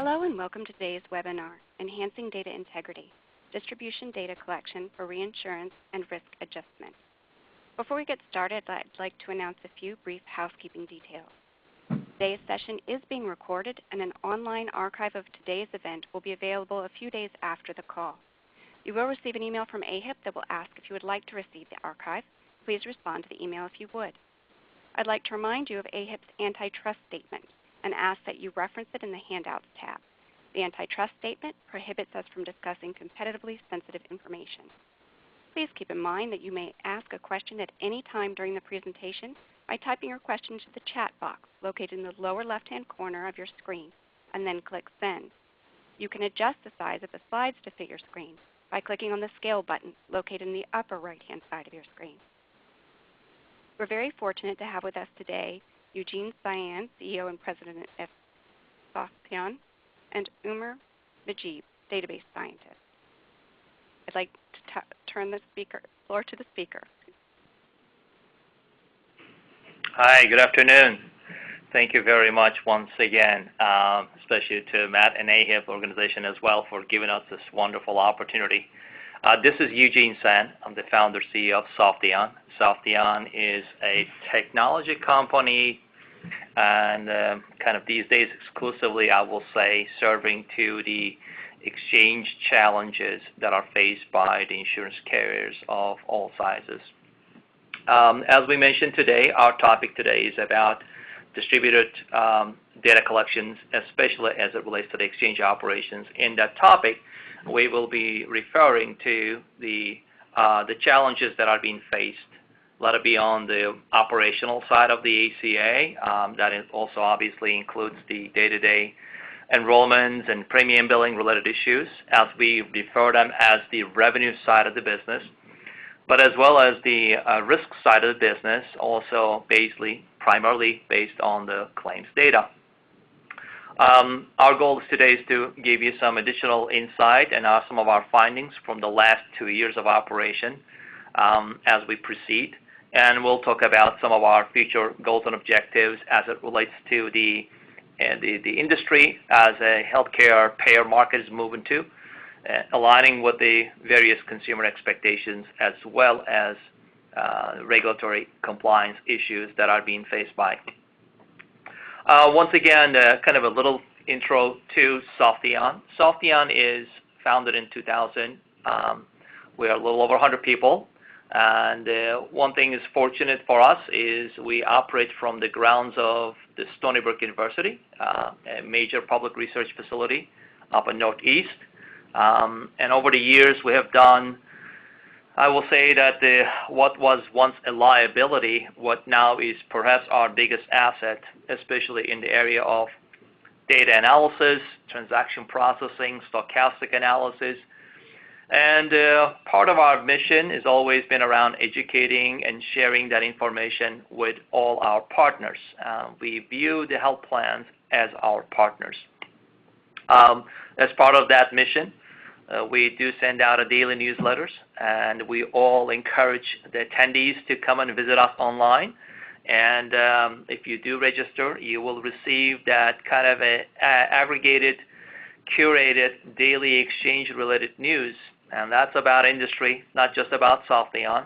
Hello and welcome to today's webinar, Enhancing Data Integrity, Distribution Data Collection for Reinsurance and Risk Adjustment. Before we get started, I'd like to announce a few brief housekeeping details. Today's session is being recorded, and an online archive of today's event will be available a few days after the call. You will receive an email from AHIP that will ask if you would like to receive the archive. Please respond to the email if you would. I'd like to remind you of AHIP's antitrust statement and ask that you reference it in the Handouts tab. The antitrust statement prohibits us from discussing competitively sensitive information. Please keep in mind that you may ask a question at any time during the presentation by typing your question into the chat box located in the lower left-hand corner of your screen, and then click Send. You can adjust the size of the slides to fit your screen by clicking on the Scale button located in the upper right-hand side of your screen. We're very fortunate to have with us today Eugene Cyan, CEO and President of Softheon, and Umar Majid, Database Scientist. I'd like to turn the floor to the speaker. Hi, good afternoon. Thank you very much once again, especially to Matt and AHIP organization as well for giving us this wonderful opportunity. This is Eugene Cyan. I'm the founder CEO of Softheon. Softheon is a technology company and kind of these days exclusively, I will say, serving to the exchange challenges that are faced by the insurance carriers of all sizes. As we mentioned today, our topic today is about distributed data collections, especially as it relates to the exchange operations. In that topic, we will be referring to the challenges that are being faced, let it be on the operational side of the ACA. That also obviously includes the day-to-day enrollments and premium billing related issues, as we refer them as the revenue side of the business, but as well as the risk side of the business, also primarily based on the claims data. Our goal today is to give you some additional insight and some of our findings from the last 2 years of operation as we proceed. And we'll talk about some of our future goals and objectives as it relates to the industry as a healthcare payer market is moving to, aligning with the various consumer expectations as well as regulatory compliance issues that are being faced by. Once again, kind of a little intro to Softheon. Softheon is founded in 2000. We are a little over 100 people. And one thing is fortunate for us is we operate from the grounds of the Stony Brook University, a major public research facility up in Northeast. And over the years, we have done, I will say that what was once a liability, what now is perhaps our biggest asset, especially in the area of data analysis, transaction processing, stochastic analysis. And part of our mission has always been around educating and sharing that information with all our partners. We view the health plans as our partners. As part of that mission, we do send out a daily newsletters, and we all encourage the attendees to come and visit us online. And if you do register, you will receive that kind of aggregated, curated daily exchange-related news. And that's about industry, not just about Softheon,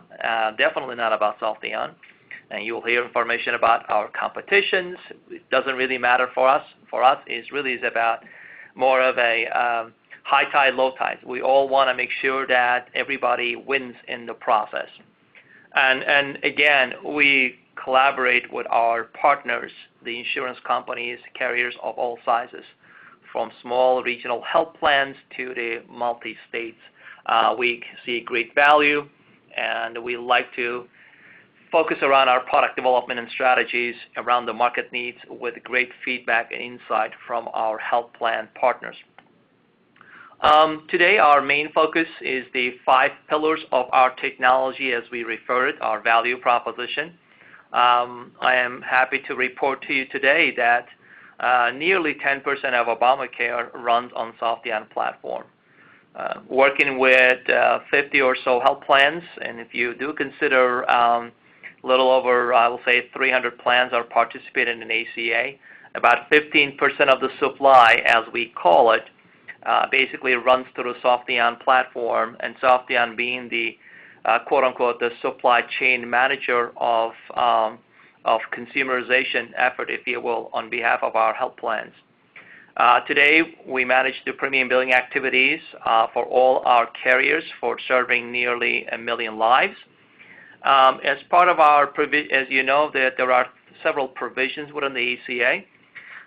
definitely not about Softheon. And you will hear information about our competitions. It doesn't really matter for us. For us, it really is about more of a high tide, low tide. We all want to make sure that everybody wins in the process. And again, we collaborate with our partners, the insurance companies, carriers of all sizes, from small regional health plans to the multi-states. We see great value, and we like to focus around our product development and strategies around the market needs with great feedback and insight from our health plan partners. Today, our main focus is the 5 pillars of our technology, as we refer it, our value proposition. I am happy to report to you today that nearly 10% of Obamacare runs on Softheon platform. Working with 50 or so health plans, and if you do consider a little over, I will say, 300 plans are participating in ACA, About 15% of the supply, as we call it, basically runs through the Softheon platform, and Softheon being the quote-unquote the supply chain manager of consumerization effort, if you will, on behalf of our health plans. Today, we manage the premium billing activities for all our carriers for serving nearly 1 million lives. As part of our, as you know, that there are several provisions within the ACA.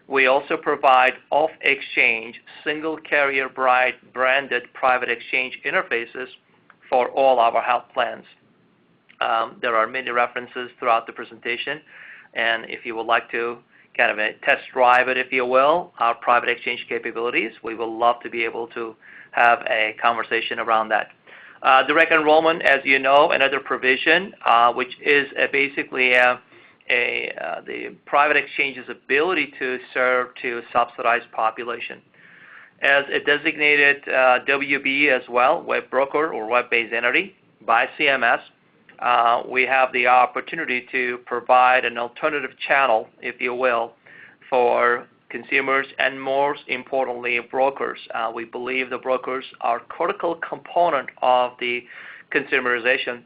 We also provide off-exchange, single carrier branded private exchange interfaces for all our health plans. There are many references throughout the presentation, and if you would like to kind of test drive it, if you will, our private exchange capabilities, we will love to be able to have a conversation around that. Direct enrollment, as you know, another provision, which is basically the private exchange's ability to serve to subsidized population. As a designated WB as well, web broker or web-based entity by CMS, we have the opportunity to provide an alternative channel, if you will, for consumers and most importantly, brokers. We believe the brokers are a critical component of the consumerization.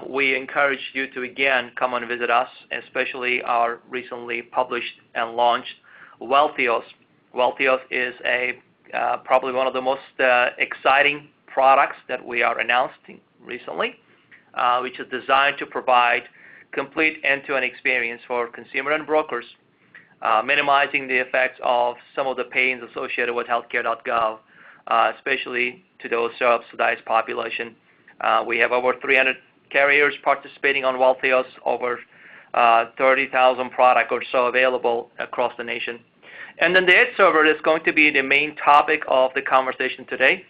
We encourage you to, again, come and visit us, especially our recently published and launched Wealthios. Wealthios is probably one of the most exciting products that we are announcing recently, which is designed to provide complete end-to-end experience for consumer and brokers, minimizing the effects of some of the pains associated with healthcare.gov, especially to those subsidized population. We have over 300 carriers participating on Wealthios, over 30,000 products or so available across the nation. And then the Edge server is going to be the main topic of the conversation today.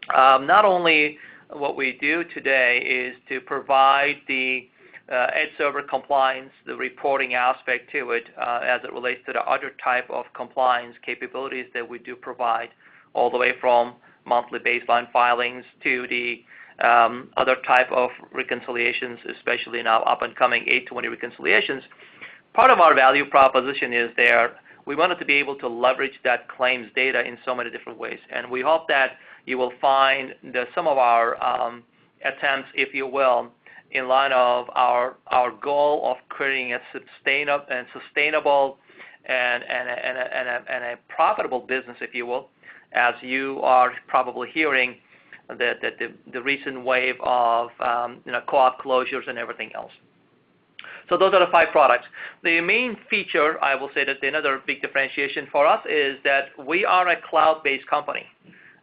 Not only what we do today is to provide the Edge server compliance, the reporting aspect to it, as it relates to the other type of compliance capabilities that we do provide, all the way from monthly baseline filings to the other type of reconciliations, especially now up and coming 820 reconciliations. Part of our value proposition is we wanted to be able to leverage that claims data in so many different ways. And we hope that you will find that some of our attempts, if you will, in line of our goal of creating a sustainable and a profitable business, if you will, as you are probably hearing the recent wave of co-op closures and everything else. So those are the 5 products. The main feature, I will say that another big differentiation for us is that we are a cloud-based company.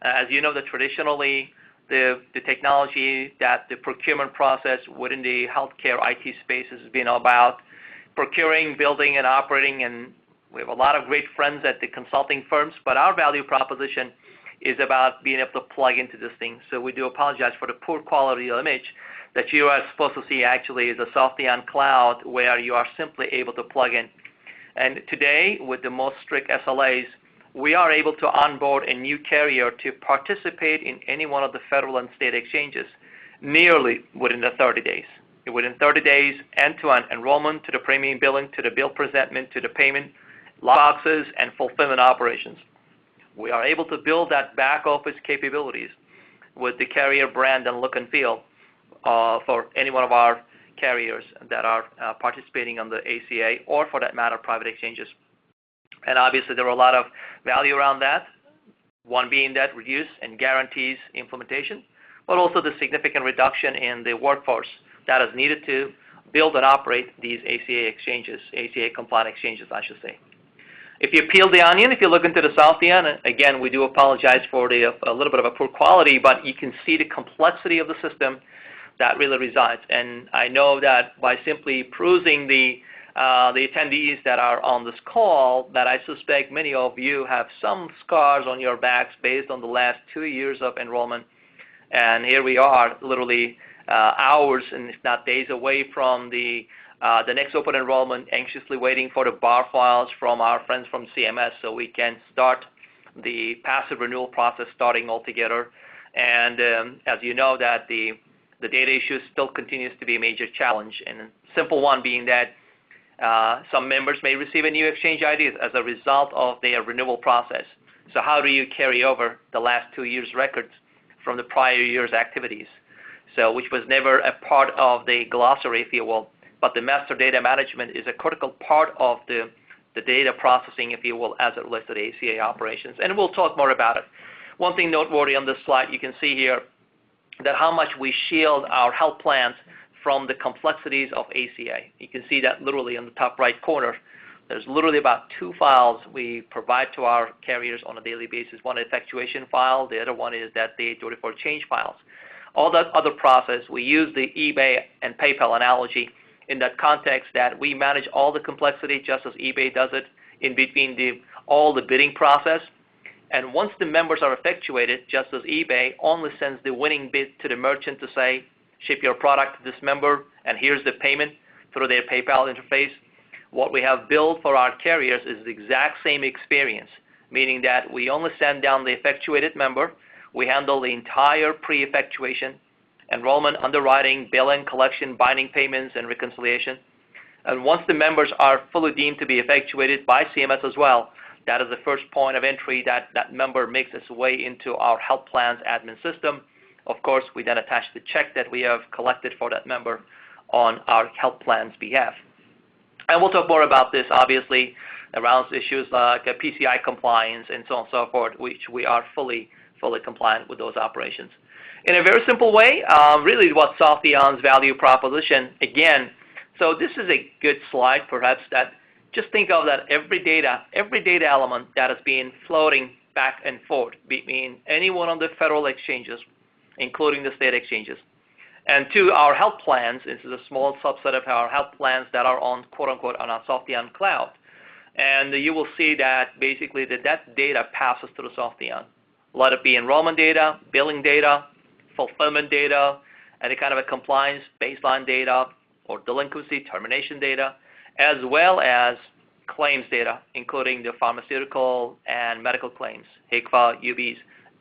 As you know, that traditionally the technology that the procurement process within the healthcare IT space has been about procuring, building, and operating, and we have a lot of great friends at the consulting firms, but our value proposition is about being able to plug into this thing. So we do apologize for the poor quality image that you are supposed to see actually is a Softheon cloud where you are simply able to plug in. And today, with the most strict SLAs, we are able to onboard a new carrier to participate in any one of the federal and state exchanges nearly within the 30 days. Within 30 days, end-to-end enrollment to the premium billing, to the bill presentment, to the payment, boxes, and fulfillment operations. We are able to build that back office capabilities with the carrier brand and look and feel for any one of our carriers that are participating on the ACA or, for that matter, private exchanges. And obviously, there are a lot of value around that, one being that reduce and guarantees implementation, but also the significant reduction in the workforce that is needed to build and operate these ACA exchanges, ACA compliant exchanges, I should say. If you peel the onion, if you look into the Southon, again, we do apologize for a little bit of a poor quality, but you can see the complexity of the system that really resides. And I know that by simply perusing the attendees that are on this call, that I suspect many of you have some scars on your backs based on the last 2 years of enrollment. And here we are, literally hours and if not days away from the next open enrollment, anxiously waiting for the bar files from our friends from CMS so we can start the passive renewal process starting altogether. And as you know, that the data issue still continues to be a major challenge, and a simple one being that Some members may receive a new exchange ID as a result of their renewal process. So how do you carry over the last 2 years' records from the prior year's activities? So which was never a part of the glossary, if you will, but the master data management is a critical part of the data processing, if you will, as it relates to the ACA operations. And we'll talk more about it. One thing noteworthy on this slide, you can see here that how much we shield our health plans from the complexities of ACA. You can see that literally in the top right corner. There's literally about 2 files we provide to our carriers on a daily basis. One is effectuation file. The other one is that date for change files. All that other process, we use the eBay and PayPal analogy in that context that we manage all the complexity just as eBay does it in between all the bidding process. And once the members are effectuated, just as eBay only sends the winning bid to the merchant to say, ship your product to this member, and here's the payment through their PayPal interface. What we have built for our carriers is the exact same experience, meaning that we only send down the effectuated member. We handle the entire pre-effectuation, enrollment, underwriting, billing, collection, binding payments, and reconciliation. And once the members are fully deemed to be effectuated by CMS as well, that is the first point of entry that member makes its way into our health plans admin system. Of course, we then attach the check that we have collected for that member on our health plan's behalf. And we'll talk more about this, obviously, around issues like PCI compliance and so on and so forth, which we are fully compliant with those operations. In a very simple way, really what Softheon's value proposition, again, so this is a good slide, perhaps, that just think of that every data element that is being floating back and forth between any one of the federal exchanges, including the state exchanges, and to our health plans. This is a small subset of our health plans that are on, quote-unquote, on our Softheon cloud. And you will see that basically that data passes through Softheon. Let it be enrollment data, billing data, fulfillment data, any kind of a compliance baseline data or delinquency termination data, as well as claims data, including the pharmaceutical and medical claims, HCFA, UBs,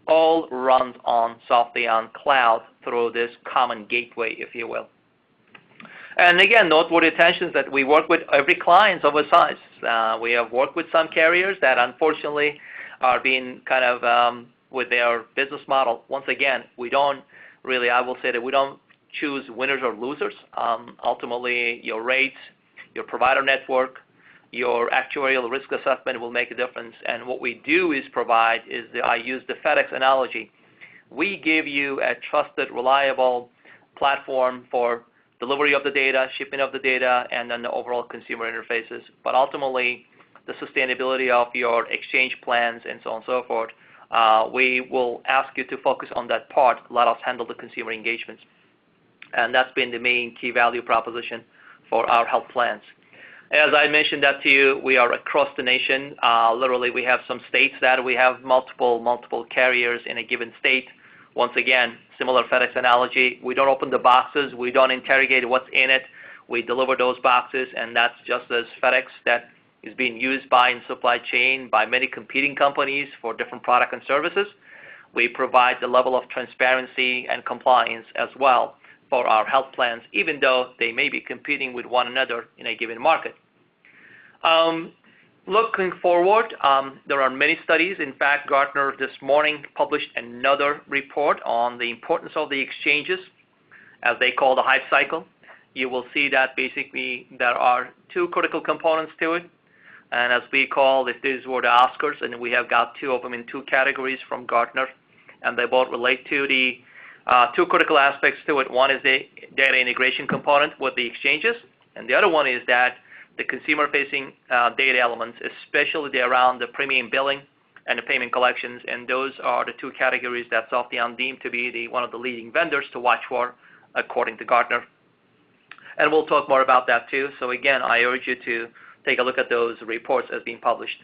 all runs on Softheon cloud through this common gateway, if you will. And again, noteworthy attention is that we work with every client of a size. We have worked with some carriers that unfortunately are being kind of with their business model. Once again, we don't really, I will say that we don't choose winners or losers. Ultimately, your rates, your provider network, your actuarial risk assessment will make a difference. And what we do is provide is, I use the FedEx analogy. We give you a trusted, reliable platform for delivery of the data, shipping of the data, and then the overall consumer interfaces. But ultimately, the sustainability of your exchange plans and so on and so forth, we will ask you to focus on that part. Let us handle the consumer engagements. And that's been the main key value proposition for our health plans. As I mentioned that to you, we are across the nation. Literally, we have some states that we have multiple carriers in a given state. Once again, similar FedEx analogy, we don't open the boxes. We don't interrogate what's in it. We deliver those boxes, and that's just as FedEx that is being used in supply chain by many competing companies for different products and services. We provide the level of transparency and compliance as well for our health plans, even though they may be competing with one another in a given market. Looking forward, there are many studies. In fact, Gartner this morning published another report on the importance of the exchanges, as they call the hype cycle. You will see that basically there are 2 critical components to it. And as we call it, these were the Oscars, and we have got 2 of them in 2 categories from Gartner. And they both relate to the 2 critical aspects to it. One is the data integration component with the exchanges, and the other one is that the consumer-facing data elements, especially around the premium billing and the payment collections, and those are the 2 categories that Softheon deemed to be one of the leading vendors to watch for, according to Gartner. And we'll talk more about that too. So again, I urge you to take a look at those reports as being published.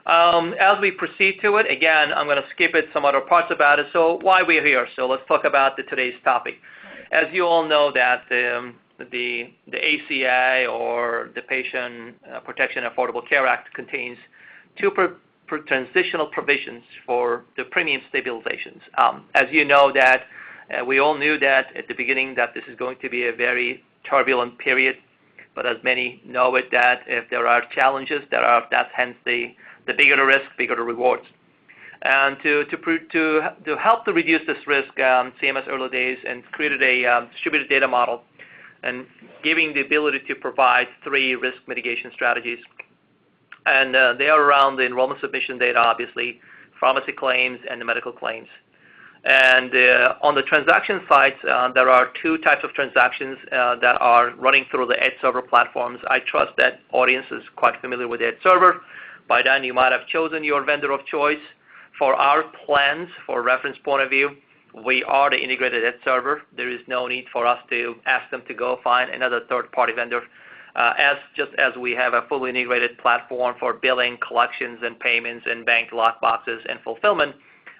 As we proceed to it, again, I'm going to skip some other parts about it. So why we're here? So let's talk about today's topic. As you all know that the ACA, or the Patient Protection Affordable Care Act, contains 2 transitional provisions for the premium stabilizations. As you know that we all knew that at the beginning that this is going to be a very turbulent period, but as many know it, that if there are challenges, that's hence the bigger the risk, bigger the rewards. And to help to reduce this risk, CMS early days and created a distributed data model and giving the ability to provide 3 risk mitigation strategies. And they are around the enrollment submission data, obviously, pharmacy claims, and the medical claims. And on the transaction side, there are 2 types of transactions that are running through the Edge server platforms. I trust that audience is quite familiar with Edge server. By then, you might have chosen your vendor of choice. For our plans, for reference point of view, we are the integrated Edge server. There is no need for us to ask them to go find another third-party vendor. Just as we have a fully integrated platform for billing, collections, and payments, and bank lockboxes and fulfillment,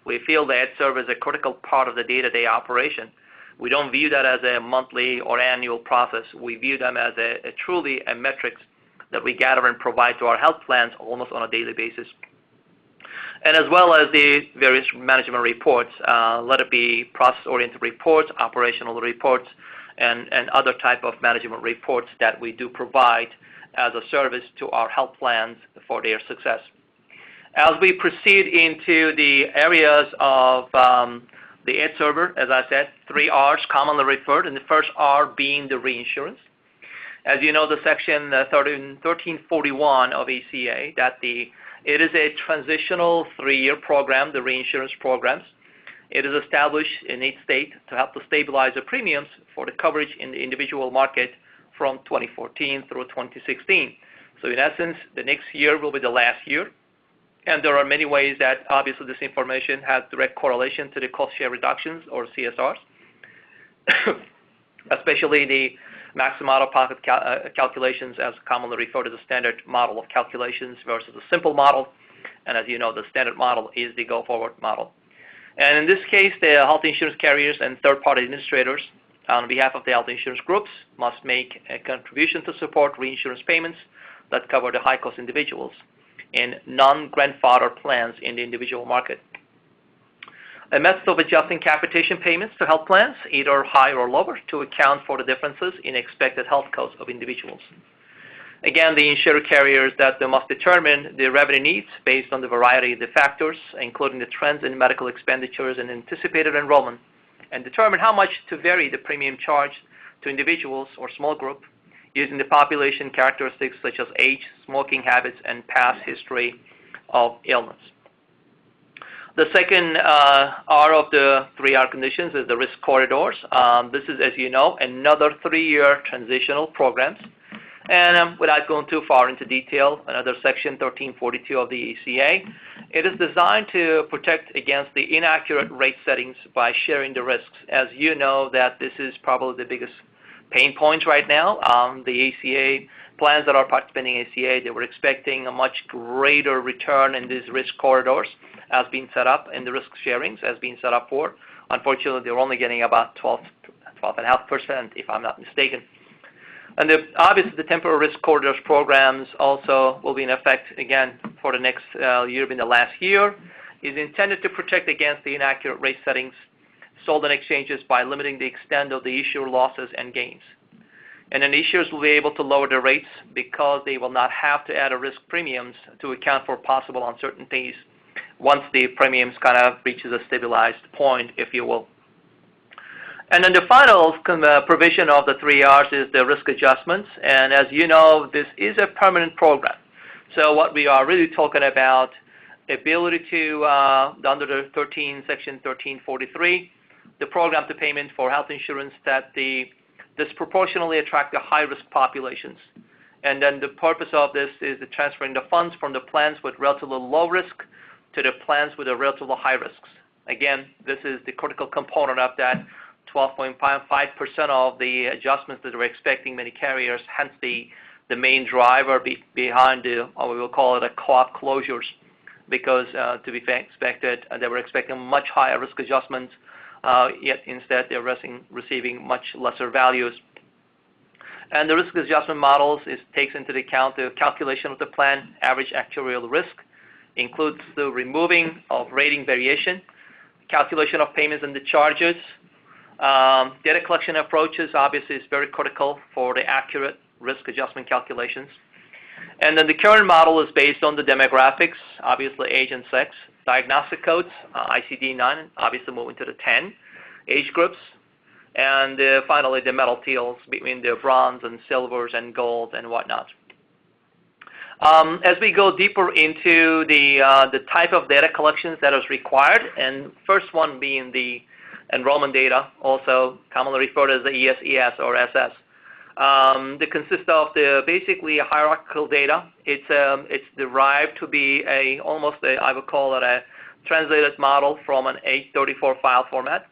we feel the Edge server is a critical part of the day-to-day operation. We don't view that as a monthly or annual process. We view them as truly a metrics that we gather and provide to our health plans almost on a daily basis. And as well as the various management reports, let it be process-oriented reports, operational reports, and other type of management reports that we do provide as a service to our health plans for their success. As we proceed into the areas of the Edge server, as I said, 3 R's commonly referred, and the first R being the reinsurance. As you know, the section 1341 of ACA, it is a transitional 3-year program, the reinsurance programs. It is established in each state to help to stabilize the premiums for the coverage in the individual market from 2014 through 2016. So in essence, the next year will be the last year. And there are many ways that obviously this information has direct correlation to the cost share reductions or CSRs, especially the maximum out-of-pocket calculations as commonly referred to the standard model of calculations versus the simple model. And as you know, the standard model is the go-forward model. And in this case, the health insurance carriers and third-party administrators on behalf of the health insurance groups must make a contribution to support reinsurance payments that cover the high-cost individuals in non-grandfather plans in the individual market. A method of adjusting capitation payments to health plans, either higher or lower, to account for the differences in expected health costs of individuals. Again, the insurer carriers that they must determine the revenue needs based on the variety of the factors, including the trends in medical expenditures and anticipated enrollment, and determine how much to vary the premium charged to individuals or small group using the population characteristics such as age, smoking habits, and past history of illness. The second R of the 3 R conditions is the risk corridors. This is, as you know, another 3-year transitional programs. And without going too far into detail, another section 1342 of the ACA, it is designed to protect against the inaccurate rate settings by sharing the risks. As you know, that this is probably the biggest pain point right now. The ACA plans that are participating in ACA, they were expecting a much greater return in these risk corridors as being set up, and the risk sharings as being set up for. Unfortunately, they're only getting about 12.5%, if I'm not mistaken. And obviously, the temporary risk corridors programs also will be in effect again for the next year, being the last year, is intended to protect against the inaccurate rate settings sold in exchanges by limiting the extent of the issuer losses and gains. And then issuers will be able to lower their rates because they will not have to add a risk premiums to account for possible uncertainties once the premiums kind of reaches a stabilized point, if you will. And then the final provision of the 3 R's is the risk adjustments. And as you know, this is a permanent program. So what we are really talking about, ability to, under the section 1343, the program to payment for health insurance that disproportionately attract the high-risk populations. And then the purpose of this is the transferring the funds from the plans with relatively low risk to the plans with a relatively high risks. Again, this is the critical component of that 12.5% of the adjustments that we're expecting many carriers, hence the main driver behind the, or we will call it a co-op closures, because to be expected, they were expecting much higher risk adjustments, yet instead they're receiving much lesser values. And the risk adjustment models takes into account the calculation of the plan average actuarial risk, includes the removing of rating variation, calculation of payments and the charges. Data collection approaches obviously is very critical for the accurate risk adjustment calculations. And then the current model is based on the demographics, obviously age and sex, diagnostic codes, ICD-9, obviously moving to the 10 age groups, and finally the metal tiers between the bronze and silvers and gold and whatnot. As we go deeper into the type of data collections that is required, and first one being the enrollment data, also commonly referred as the ES or SS. That consists of basically hierarchical data. It's derived to be I would call it a translated model from an 834 file format.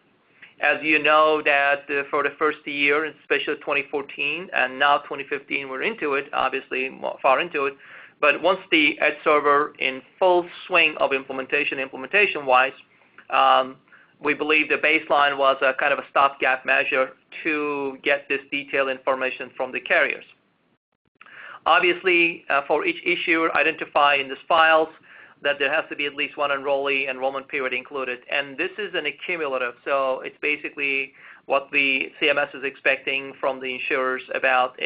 As you know that for the first year, especially 2014 and now 2015, we're into it, obviously far into it. But once the Edge server in full swing of implementation-wise, we believe the baseline was a kind of a stopgap measure to get this detailed information from the carriers. Obviously, for each issuer, identify in these files that there has to be at least one enrollee enrollment period included. And this is an accumulative, so it's basically what the CMS is expecting from the insurers about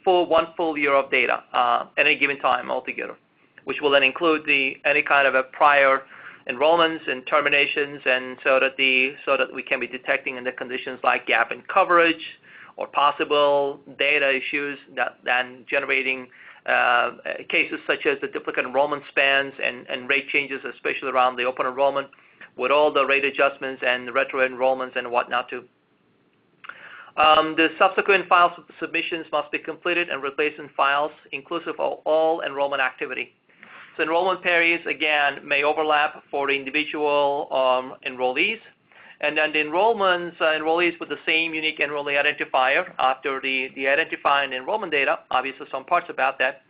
one full year of data at any given time altogether, which will then include any kind of a prior enrollments and terminations, and so that we can be detecting in the conditions like gap in coverage or possible data issues that then generating cases such as the duplicate enrollment spans and rate changes, especially around the open enrollment, with all the rate adjustments and the retro enrollments and whatnot too. The subsequent file submissions must be completed and replacement files inclusive of all enrollment activity. So enrollment periods, again, may overlap for the individual enrollees. And then the enrollees with the same unique enrollee identifier after the identifying enrollment data, obviously some parts about that.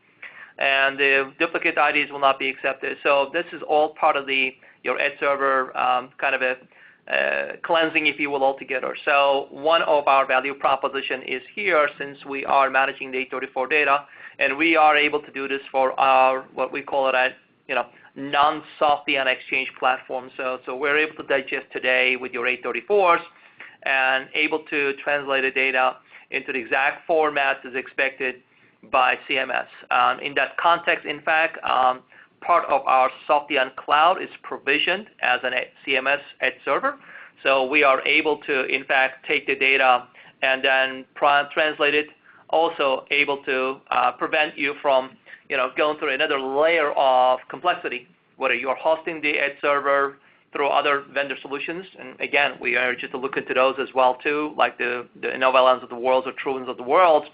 And the duplicate IDs will not be accepted. So this is all part of your Edge server kind of a cleansing, if you will, altogether. So one of our value proposition is here, since we are managing the 834 data, and we are able to do this for our, what we call it a, non-Softheon exchange platform. So we're able to digest today with your 834s and able to translate the data into the exact format as expected by CMS. In that context, in fact, part of our Softheon cloud is provisioned as a CMS Edge server. So we are able to, in fact, take the data and then translate it, also able to prevent you from going through another layer of complexity, whether you're hosting the Edge server through other vendor solutions. And again, we urge you to look into those as well too, like the Innovalens of the world or Truens of the world.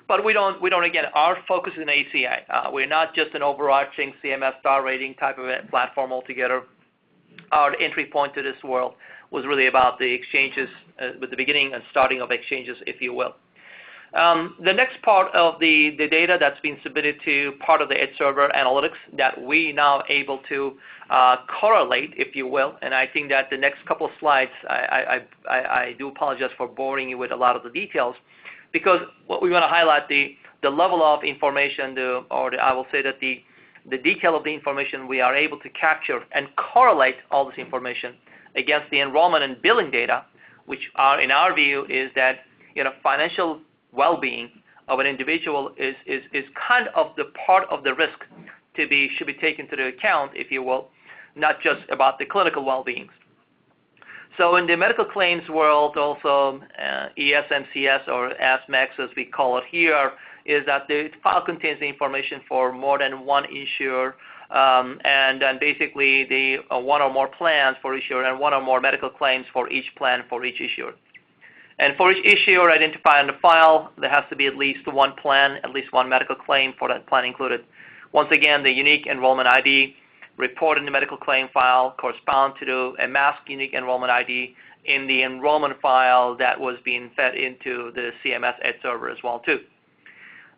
But we don't again, our focus is in ACA. We're not just an overarching CMS star rating type of a platform altogether. Our entry point to this world was really about the exchanges, with the beginning and starting of exchanges, if you will. The next part of the data that's been submitted to part of the Edge server analytics that we now able to correlate, if you will, and I think that the next couple of slides, I do apologize for boring you with a lot of the details, because what we want to highlight the level of information, I will say that the detail of the information we are able to capture and correlate all this information against the enrollment and billing data, which are, in our view, is that financial well-being of an individual is kind of the part of the risk should be taken into account, if you will, not just about the clinical well-being. So in the medical claims world, also ESMCS or ASMAX as we call it here, is that the file contains the information for more than one issuer, and then basically the one or more plans for issuer and one or more medical claims for each plan for each issuer. And for each issuer identified in the file, there has to be at least one plan, at least one medical claim for that plan included. Once again, the unique enrollment ID reported in the medical claim file correspond to a masked unique enrollment ID in the enrollment file that was being fed into the CMS Edge server as well too.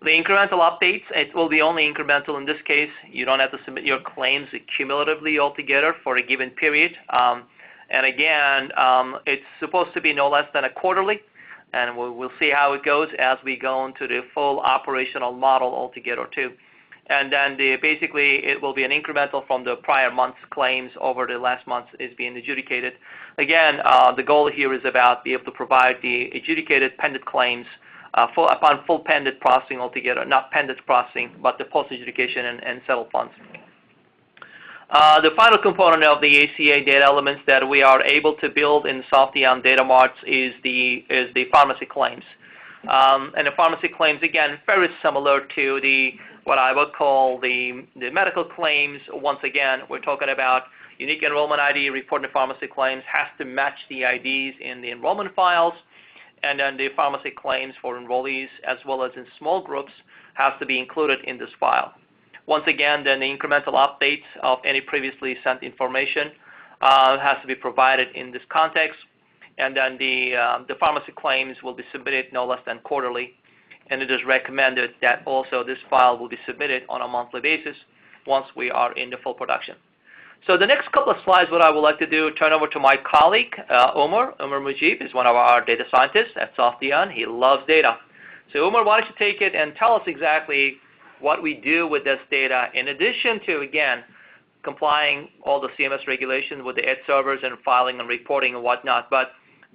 The incremental updates, it will be only incremental in this case. You don't have to submit your claims cumulatively altogether for a given period. And again, it's supposed to be no less than a quarterly, and we'll see how it goes as we go into the full operational model altogether too. And then basically it will be an incremental from the prior month's claims over the last month is being adjudicated. Again, the goal here is about be able to provide the adjudicated pending claims upon full pendant processing altogether, not pendant processing, but the post-adjudication and settled funds. The final component of the ACA data elements that we are able to build in Softheon data marts is the pharmacy claims. And the pharmacy claims, again, very similar to what I would call the medical claims. Once again, we're talking about unique enrollment ID reporting to pharmacy claims has to match the IDs in the enrollment files, and then the pharmacy claims for enrollees as well as in small groups has to be included in this file. Once again, then the incremental updates of any previously sent information has to be provided in this context, and then the pharmacy claims will be submitted no less than quarterly, and it is recommended that also this file will be submitted on a monthly basis once we are in the full production. So the next couple of slides, what I would like to do, turn over to my colleague, Umar Mujib is one of our data scientists at Softheon. He loves data. So Umar, why don't you take it and tell us exactly what we do with this data, in addition to, again, complying all the CMS regulations with the ED servers and filing and reporting and whatnot. But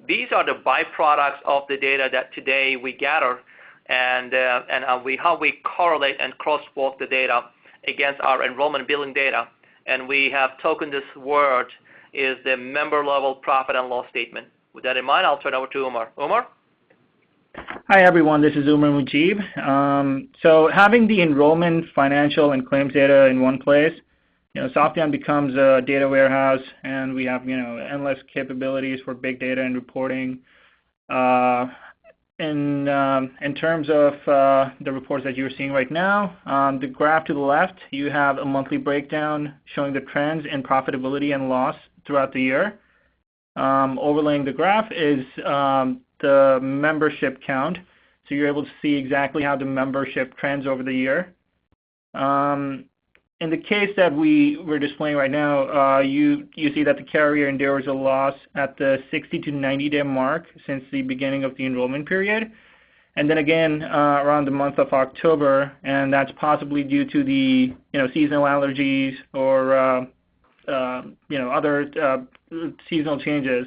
these are the byproducts of the data that today we gather, and how we correlate and crosswalk the data against our enrollment billing data. And we have tokened this word is the member level profit and loss statement. With that in mind, I'll turn over to Umar. Umar? Hi everyone, this is Umar Mujib. So having the enrollment, financial, and claims data in one place, Softheon becomes a data warehouse, and we have endless capabilities for big data and reporting. In terms of the reports that you're seeing right now, the graph to the left, you have a monthly breakdown showing the trends in profitability and loss throughout the year. Overlaying the graph is the membership count, so you're able to see exactly how the membership trends over the year. In the case that we're displaying right now, you see that the carrier endures a loss at the 60 to 90-day mark since the beginning of the enrollment period, and then again around the month of October, and that's possibly due to the seasonal allergies or other seasonal changes.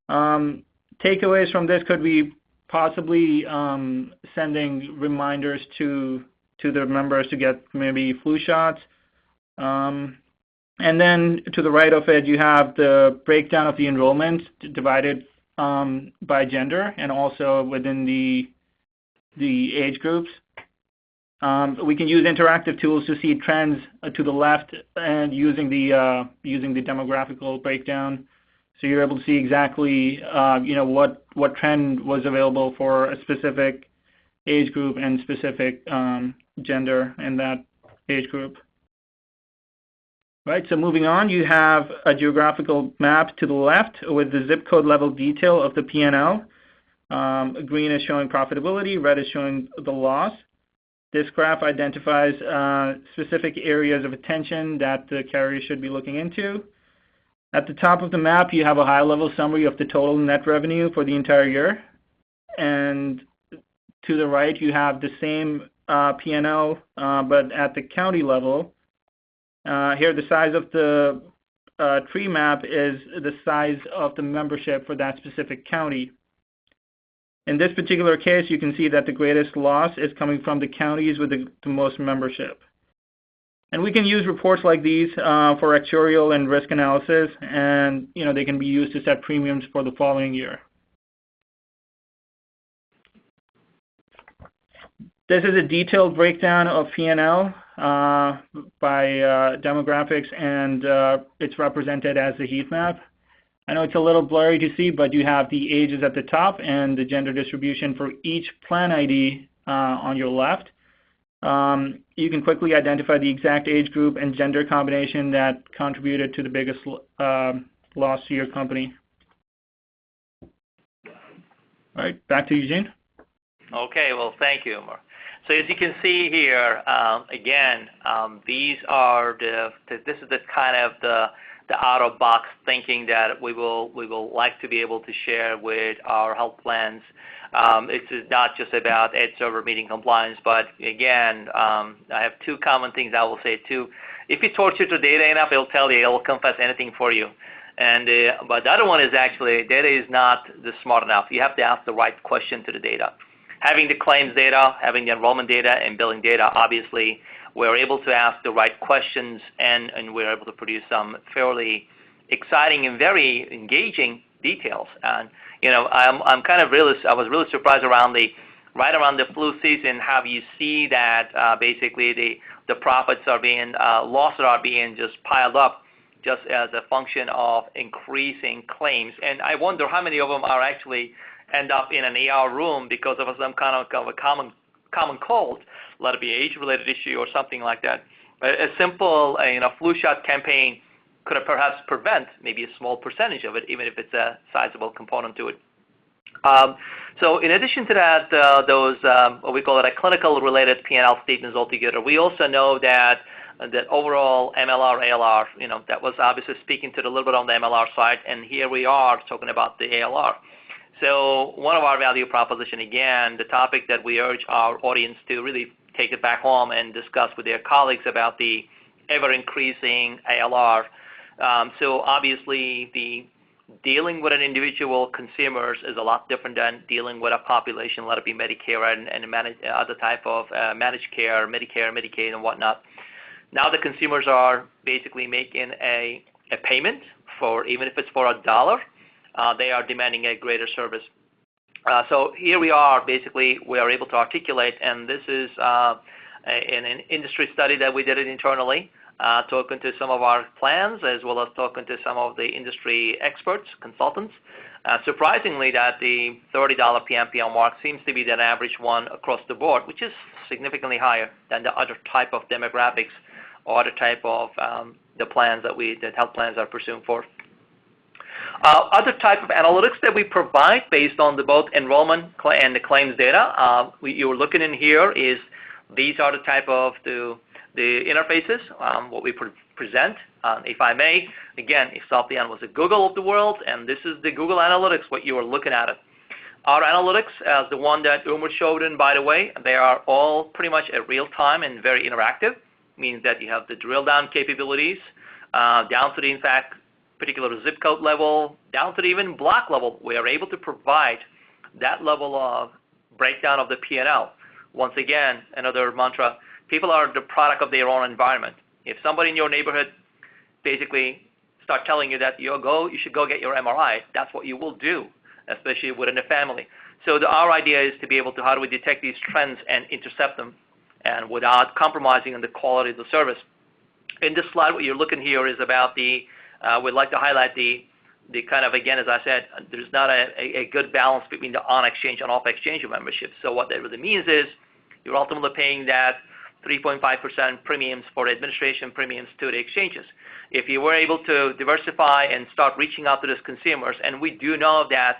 Takeaways from this could be possibly sending reminders to the members to get maybe flu shots. And then to the right of it, you have the breakdown of the enrollments divided by gender and also within the age groups. We can use interactive tools to see trends to the left and using the demographical breakdown. So you're able to see exactly what trend was available for a specific age group and specific gender in that age group. Right, so moving on, you have a geographical map to the left with the zip code level detail of the P&L. Green is showing profitability, red is showing the loss. This graph identifies specific areas of attention that the carrier should be looking into. At the top of the map, you have a high-level summary of the total net revenue for the entire year. And to the right, you have the same P&L, but at the county level. Here, the size of the tree map is the size of the membership for that specific county. In this particular case, you can see that the greatest loss is coming from the counties with the most membership. And we can use reports like these for actuarial and risk analysis, and they can be used to set premiums for the following year. This is a detailed breakdown of P&L by demographics, and it's represented as a heat map. I know it's a little blurry to see, but you have the ages at the top and the gender distribution for each plan ID on your left. You can quickly identify the exact age group and gender combination that contributed to the biggest loss to your company. All right, back to Eugene. Okay, well, thank you, Umar. So as you can see here, again, these are this is the kind of the out-of-box thinking that we will like to be able to share with our health plans. It's not just about ED server meeting compliance, but again, I have two common things I will say too. If you torture the data enough, it'll tell you, it'll confess anything for you. And but the other one is actually data is not smart enough. You have to ask the right question to the data. having the claims data, having the enrollment data, and billing data, obviously, we're able to ask the right questions, and we're able to produce some fairly exciting and very engaging details. And I'm kind of I was really surprised right around the flu season, how you see that basically the profits are being losses are being just piled up, just as a function of increasing claims. And I wonder how many of them are actually end up in an ER room because of some kind of a common cold, let it be age-related issue or something like that. A simple flu shot campaign could perhaps prevent maybe a small percentage of it, even if it's a sizable component to it. So in addition to that, those what we call clinical-related P&L statements altogether, we also know that overall MLR, ALR, that was obviously speaking to a little bit on the MLR side, and here we are talking about the ALR. So one of our value proposition, again, the topic that we urge our audience to really take it back home and discuss with their colleagues about the ever-increasing ALR. So obviously, the dealing with an individual consumers is a lot different than dealing with a population, let it be Medicare and other type of managed care, Medicare, Medicaid, and whatnot. Now the consumers are basically making a payment for, even if it's for $1, they are demanding a greater service. So here we are, basically, we are able to articulate, and this is an industry study that we did it internally, talking to some of our plans as well as talking to some of the industry experts, consultants. Surprisingly, that the $30 PMPM mark seems to be the average one across the board, which is significantly higher than the other type of demographics or the type of the plans that health plans are pursuing for. Other type of analytics that we provide based on both enrollment and the claims data, you're looking in here is these are the type of the interfaces, what we present. If I may, again, if Softheon was a Google of the world, and this is the Google Analytics, what you are looking at it. Our analytics, as the one that Umar showed in, by the way, they are all pretty much at real time and very interactive, means that you have the drill down capabilities down to the, in fact, particular zip code level, down to the even block level. We are able to provide that level of breakdown of the P&L. Once again, another mantra, people are the product of their own environment. If somebody in your neighborhood basically start telling you that you should go get your MRI, that's what you will do, especially within a family. So our idea is to be able to, how do we detect these trends and intercept them, and without compromising on the quality of the service. In this slide, what you're looking here is about we'd like to highlight the kind of, again, as I said, there's not a good balance between the on-exchange and off-exchange membership. So what that really means is you're ultimately paying that 3.5% premiums for administration premiums to the exchanges. If you were able to diversify and start reaching out to those consumers, and we do know that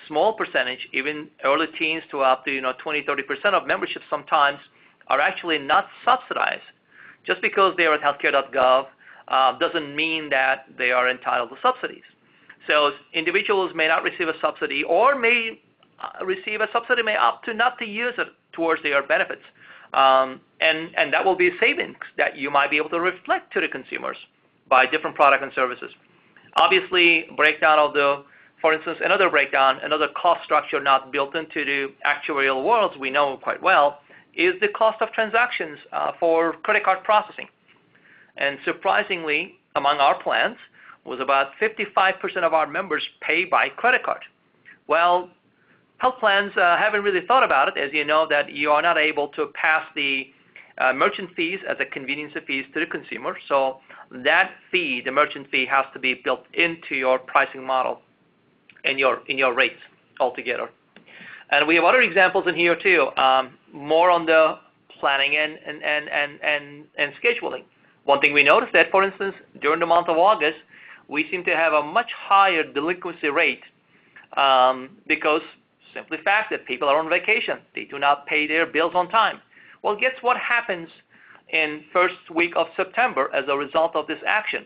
small percentage, even early teens to up to 20, 30% of membership sometimes are actually not subsidized. Just because they are at healthcare.gov doesn't mean that they are entitled to subsidies. So individuals may not receive a subsidy, or may receive a subsidy, may opt to not to use it towards their benefits. And that will be savings that you might be able to reflect to the consumers by different products and services. Obviously, breakdown of for instance, another cost structure not built into the actuarial worlds we know quite well is the cost of transactions for credit card processing. And surprisingly, among our plans, was about 55% of our members pay by credit card. Well, health plans haven't really thought about it, as you know, that you are not able to pass the merchant fees as a convenience fees to the consumer. So that fee, the merchant fee, has to be built into your pricing model and in your rates altogether. And we have other examples in here too, more on the planning and scheduling. One thing we noticed that, for instance, during the month of August, we seem to have a much higher delinquency rate because simply the fact that people are on vacation. They do not pay their bills on time. Well, guess what happens in first week of September as a result of this action?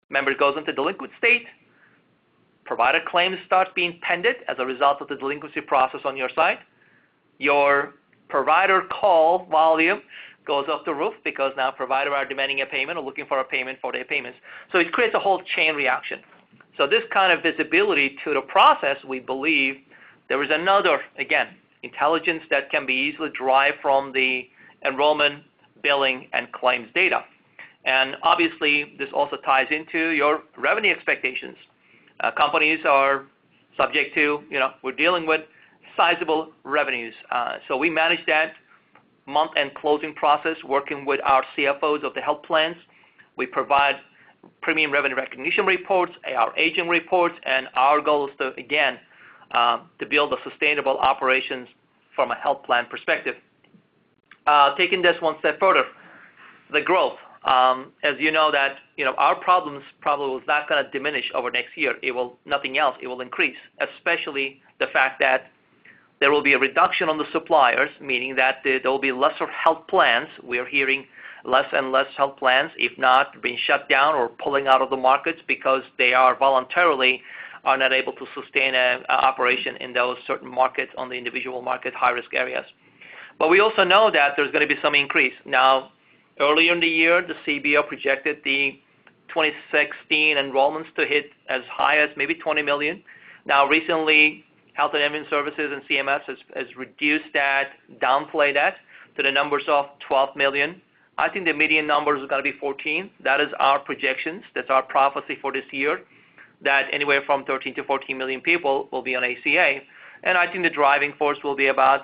Member goes into delinquent state. Provider claims start being pended as a result of the delinquency process on your side. Your provider call volume goes off the roof because now providers are demanding a payment or looking for a payment for their payments. So it creates a whole chain reaction. So this kind of visibility to the process, we believe there is another, again, intelligence that can be easily derived from the enrollment, billing, and claims data. And obviously, this also ties into your revenue expectations. Companies are subject to, we're dealing with sizable revenues. So we manage that month-end closing process working with our CFOs of the health plans. We provide premium revenue recognition reports, AR aging reports, and our goal is to, again, to build a sustainable operations from a health plan perspective. Taking this one step further, the growth. As you know that, our problems probably is not going to diminish over next year. It will, nothing else, it will increase, especially the fact that there will be a reduction on the suppliers, meaning that there will be lesser health plans. We are hearing less and less health plans, if not being shut down or pulling out of the markets because they are voluntarily are not able to sustain an operation in those certain markets on the individual market, high-risk areas. But we also know that there's going to be some increase. Now, earlier in the year, the CBO projected the 2016 enrollments to hit as high as maybe 20 million. Now, recently, Health and Human Services and CMS has reduced that, downplayed that to the numbers of 12 million. I think the median numbers are going to be 14. That is our projections. That's our prophecy for this year, that anywhere from 13 to 14 million people will be on ACA. And I think the driving force will be about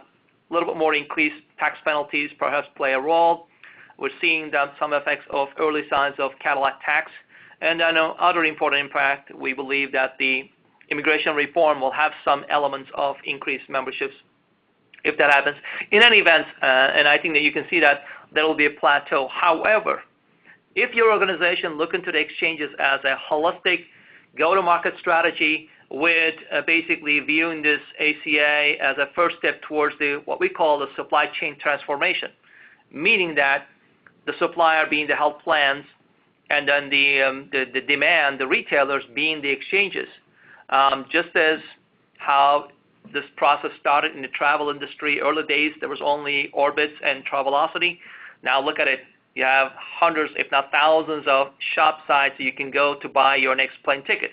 a little bit more increased tax penalties perhaps play a role. We're seeing that some effects of early signs of Cadillac tax. And other important impact, we believe that the immigration reform will have some elements of increased memberships if that happens. In any event, and I think that you can see that there will be a plateau. However, if your organization look into the exchanges as a holistic go-to-market strategy with basically viewing this ACA as a first step towards what we call the supply chain transformation, meaning that the supplier being the health plans and then the demand, the retailers being the exchanges, just as how this process started in the travel industry. Early days, there was only Orbitz and Travelocity. Now look at it. You have hundreds, if not thousands, of shop sites you can go to buy your next plane ticket.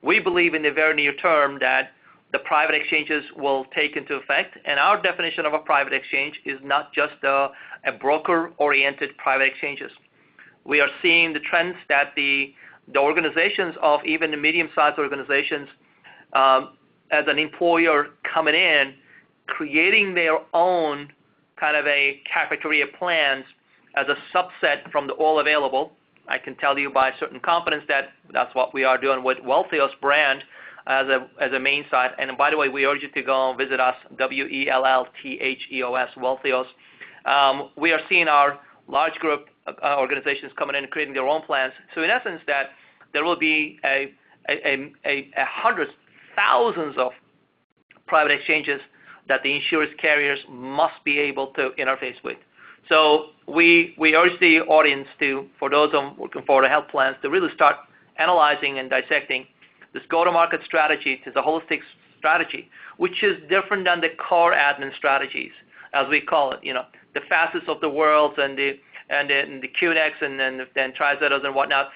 We believe in the very near term that the private exchanges will take into effect, and our definition of a private exchange is not just a broker-oriented private exchanges. We are seeing the trends that the organizations of even the medium-sized organizations as an employer coming in, creating their own kind of a cafeteria plans as a subset from the all available. I can tell you by certain confidence that that's what we are doing with Welltheos brand as a main site. And by the way, we urge you to go and visit us, WELLTHEOS, Welltheos. We are seeing our large group organizations coming in and creating their own plans. So in essence, that there will be hundreds, thousands of private exchanges that the insurance carriers must be able to interface with. So we urge the audience to, for those looking for the health plans, to really start analyzing and dissecting this go-to-market strategy. It is a holistic strategy, which is different than the core admin strategies, as we call it. The fastest of the world and the QNX and then TriZettos and whatnot.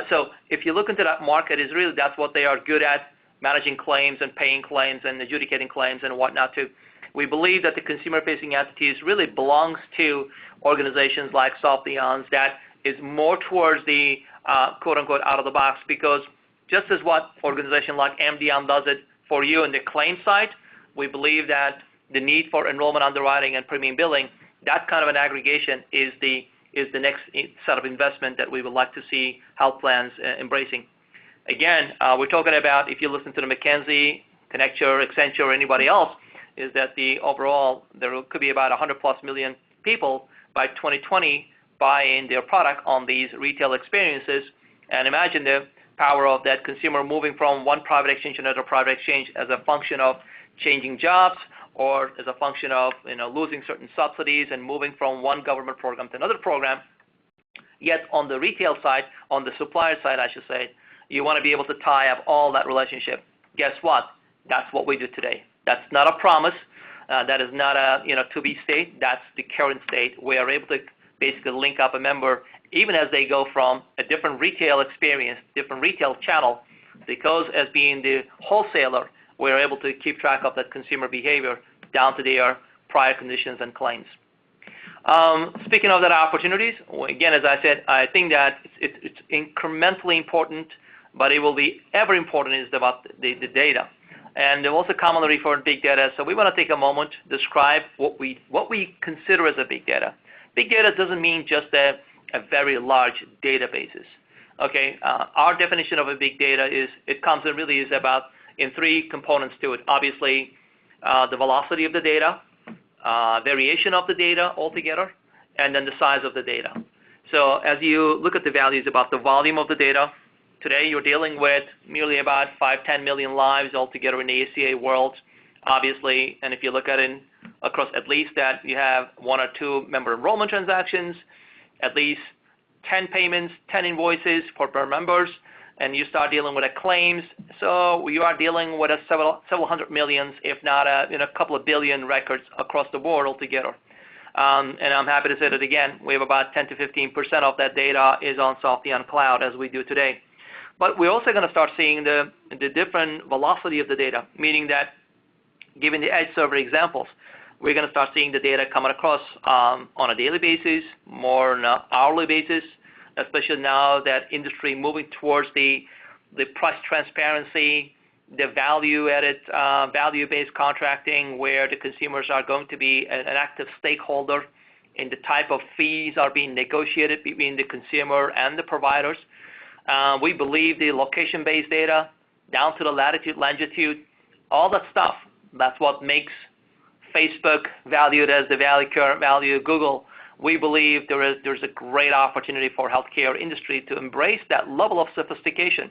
So if you look into that market, is really that's what they are good at, managing claims and paying claims and adjudicating claims and whatnot too. We believe that the consumer-facing entities really belongs to organizations like Softheon that is more towards the quote-unquote out-of-the-box, because just as what organization like MDM does it for you in the claim side, we believe that the need for enrollment underwriting and premium billing, that kind of an aggregation is the next set of investment that we would like to see health plans embracing. Again, we're talking about, if you listen to the McKinsey, Connecture, Accenture, or anybody else, is that the overall, there could be about 100+ million people by 2020 buying their product on these retail experiences. And imagine the power of that consumer moving from one private exchange to another private exchange as a function of changing jobs or as a function of losing certain subsidies and moving from one government program to another program. Yet on the retail side, on the supplier side, I should say, you want to be able to tie up all that relationship. Guess what? That's what we do today. That's not a promise. That is not a to-be state. That's the current state. We are able to basically link up a member even as they go from a different retail experience, different retail channel, because as being the wholesaler, we're able to keep track of that consumer behavior down to their prior conditions and claims. Speaking of that opportunities, again, as I said, I think that it's incrementally important, but it will be ever important is about the data. And they're also commonly referred to big data. So we want to take a moment to describe what we consider as a big data. Big data doesn't mean just a very large databases. Okay, our definition of a big data is it comes and really is about in three components to it. Obviously, the velocity of the data, variation of the data altogether, and then the size of the data. So as you look at the values about the volume of the data, today you're dealing with merely about 5-10 million lives altogether in the ACA world, obviously, and if you look at it across at least that you have 1 or 2 member enrollment transactions, at least 10 payments, 10 invoices for per members, and you start dealing with claims. So you are dealing with several hundred millions, if not a couple of billion records across the board altogether. And I'm happy to say that again, we have about 10 to 15% of that data is on Softheon Cloud as we do today. But we're also going to start seeing the different velocity of the data, meaning that given the edge server examples, we're going to start seeing the data coming across on a daily basis, more on an hourly basis, especially now that industry moving towards the price transparency, the value-added, value-based contracting, where the consumers are going to be an active stakeholder in the type of fees are being negotiated between the consumer and the providers. We believe the location-based data, down to the latitude, longitude, all that stuff, that's what makes Facebook valued as the current value of Google. We believe there's a great opportunity for healthcare industry to embrace that level of sophistication,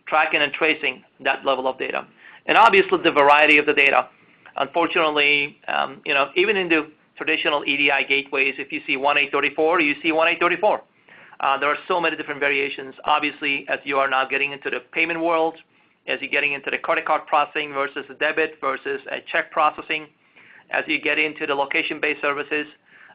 tracking and tracing that level of data. And obviously the variety of the data. Unfortunately, even in the traditional EDI gateways, if you see 1834, you see 1834. There are so many different variations. Obviously, as you are now getting into the payment world, as you're getting into the credit card processing versus a debit versus a check processing, as you get into the location-based services,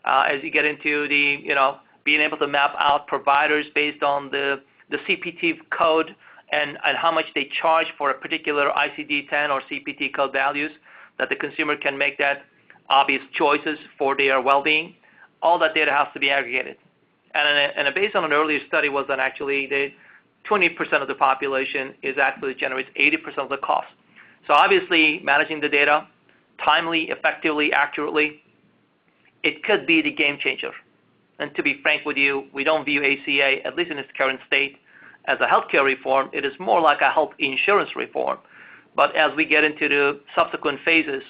as you get into the, being able to map out providers based on the CPT code and how much they charge for a particular ICD-10 or CPT code values, that the consumer can make that obvious choices for their well-being. All that data has to be aggregated. And based on an earlier study was that actually 20% of the population actually generates 80% of the cost. So obviously managing the data timely, effectively, accurately, it could be the game changer. And to be frank with you, we don't view ACA, at least in its current state, as a healthcare reform. It is more like a health insurance reform. But as we get into the subsequent phases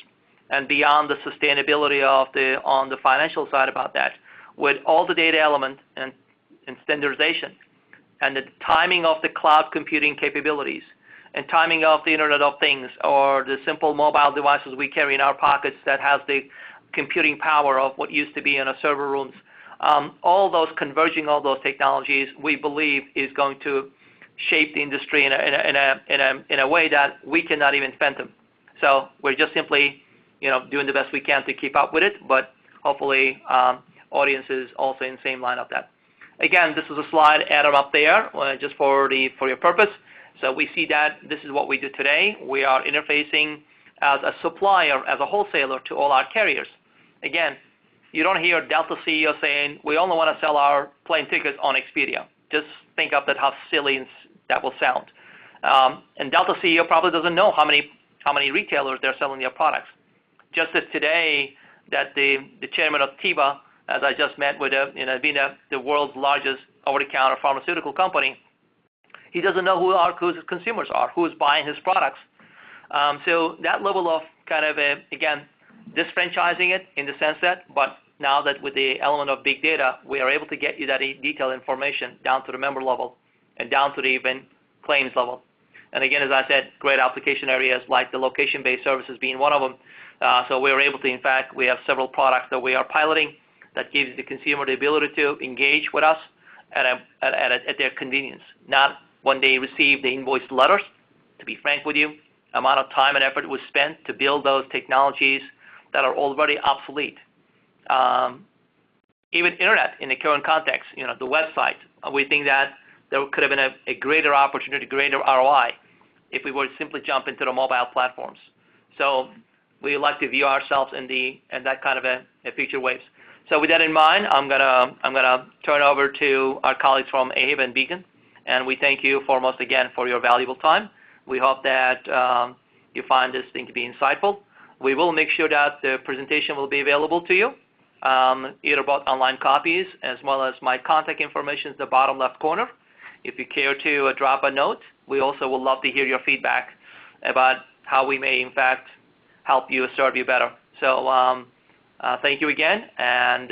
and beyond the sustainability on the financial side about that, with all the data element and standardization and the timing of the cloud computing capabilities and timing of the Internet of Things or the simple mobile devices we carry in our pockets that has the computing power of what used to be in a server rooms, all those converging all those technologies, we believe is going to shape the industry in a way that we cannot even fathom. So we're just simply, doing the best we can to keep up with it, but hopefully audiences also in the same line of that. Again, this is a slide added up there just for your purpose. So we see that this is what we do today. We are interfacing as a supplier, as a wholesaler to all our carriers. Again, you don't hear Delta CEO saying, we only want to sell our plane tickets on Expedia. Just think of that, how silly that will sound. And Delta CEO probably doesn't know how many retailers they're selling their products. Just as today that the chairman of TEVA, as I just met with being the world's largest over-the-counter pharmaceutical company, he doesn't know who his consumers are, who is buying his products. So that level of kind of, again, disfranchising it in the sense that, but now that with the element of big data, we are able to get you that detailed information down to the member level and down to the even claims level. And again, as I said, great application areas like the location-based services being one of them. So we are able to, in fact, we have several products that we are piloting that gives the consumer the ability to engage with us at their convenience. Not when they receive the invoice letters, to be frank with you, amount of time and effort was spent to build those technologies that are already obsolete. Even internet in the current context, the website, we think that there could have been a greater opportunity, greater ROI if we were to simply jump into the mobile platforms. So we like to view ourselves in that kind of a future waves. So with that in mind, I'm gonna turn over to our colleagues from AHIP and Beacon, and we thank you foremost again for your valuable time. We hope that you find this thing to be insightful. We will make sure that the presentation will be available to you, either both online copies as well as my contact information in the bottom left corner. If you care to drop a note, we also would love to hear your feedback about how we may, in fact, help you serve you better. So thank you again, and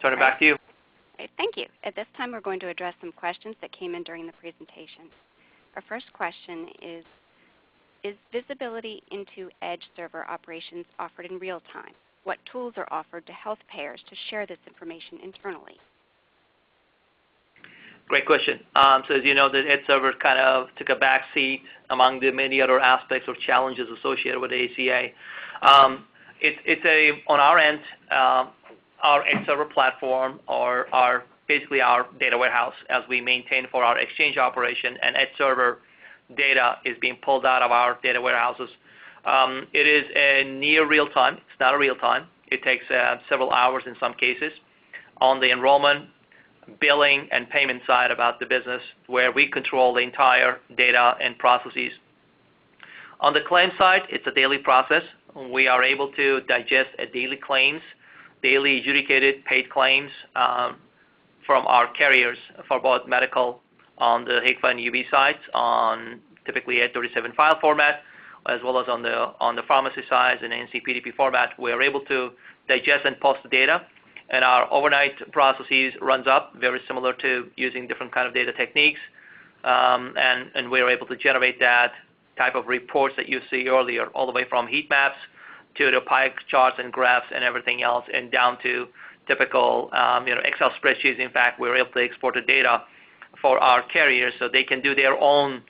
turn it back to you. Right, thank you. At this time, we're going to address some questions that came in during the presentation. Our first question is visibility into edge server operations offered in real time? What tools are offered to health payers to share this information internally? Great question. So as you know, the edge server kind of took a back seat among the many other aspects or challenges associated with ACA. On our end, our edge server platform, or basically our data warehouse, as we maintain for our exchange operation, and edge server data is being pulled out of our data warehouses. It is a near real time. It's not a real time. It takes several hours in some cases on the enrollment, billing, and payment side about the business, where we control the entire data and processes. On the claim side, it's a daily process. We are able to digest daily claims, daily adjudicated paid claims from our carriers for both medical on the HICFA and UB sides on typically 837 file format, as well as on the pharmacy side in NCPDP format. We are able to digest and post the data, and our overnight processes runs up, very similar to using different kind of data techniques, and we're able to generate that type of reports that you see earlier, all the way from heat maps to the pie charts and graphs and everything else, and down to typical Excel spreadsheets. In fact, we're able to export the data for our carriers so they can do their own